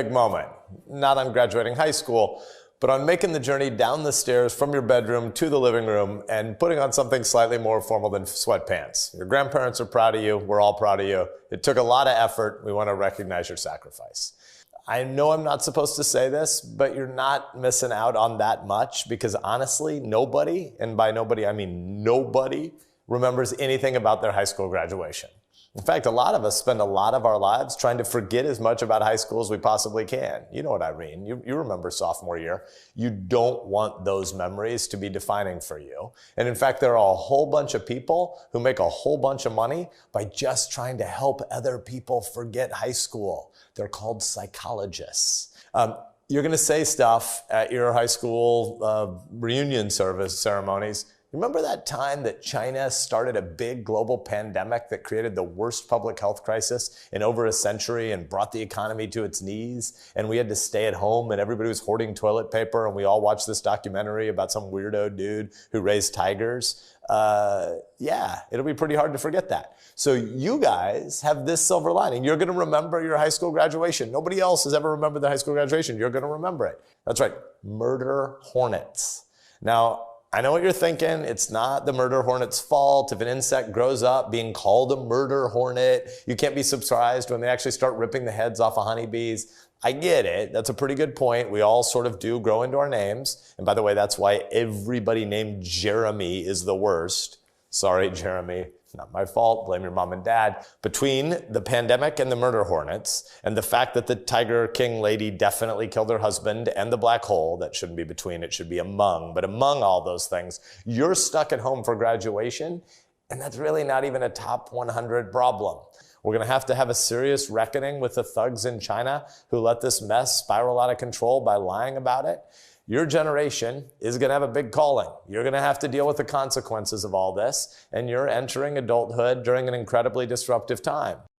big moment, not on graduating high school, but on making the journey down the stairs from your bedroom to the living room and putting on something slightly more formal than sweatpants. Your grandparents are proud of you. We're all proud of you. It took a lot of effort. We want to recognize your sacrifice. I know I'm not supposed to say this, but you're not missing out on that much because honestly, nobody, and by nobody I mean nobody, remembers anything about their high school graduation. In fact, a lot of us spend a lot of our lives trying to forget as much about high school as we possibly can. You know what I mean. You remember sophomore year. You don't want those memories to be defining for you. And in fact, there are a whole bunch of people who make a whole bunch of money by just trying to help other people forget high school. They're called psychologists. You're going to say stuff at your high school reunion ceremonies. Remember that time that China started a big global pandemic that created the worst public health crisis in over a century and brought the economy to its knees? And we had to stay at home and everybody was hoarding toilet paper and we all watched this documentary about some weirdo dude who raised tigers. Yeah, it'll be pretty hard to forget that. So you guys have this silver lining. You're going to remember your high school graduation. Nobody else has ever remembered their high school graduation. You're going to remember it. That's right. Murder hornets. Now, I know what you're thinking. It's not the murder hornet's fault. If an insect grows up being called a murder hornet, you can't be surprised when they actually start ripping the heads off of honeybees. I get it. That's a pretty good point. We all sort of do grow into our names. And by the way, that's why everybody named Jeremy is the worst. Sorry, Jeremy. Not my fault. Blame your mom and dad. Between the pandemic and the murder hornets and the fact that the Tiger King lady definitely killed her husband and the black hole, that shouldn't be between, it should be among. But among all those things, you're stuck at home for graduation, and that's really not even a top 100 problem. We're going to have a serious reckoning with the thugs in China who let this mess spiral out of control by lying about it. Your generation is going to have a big calling. You're going to have to deal with the consequences of all this, and you're entering adulthood during an incredibly disruptive time.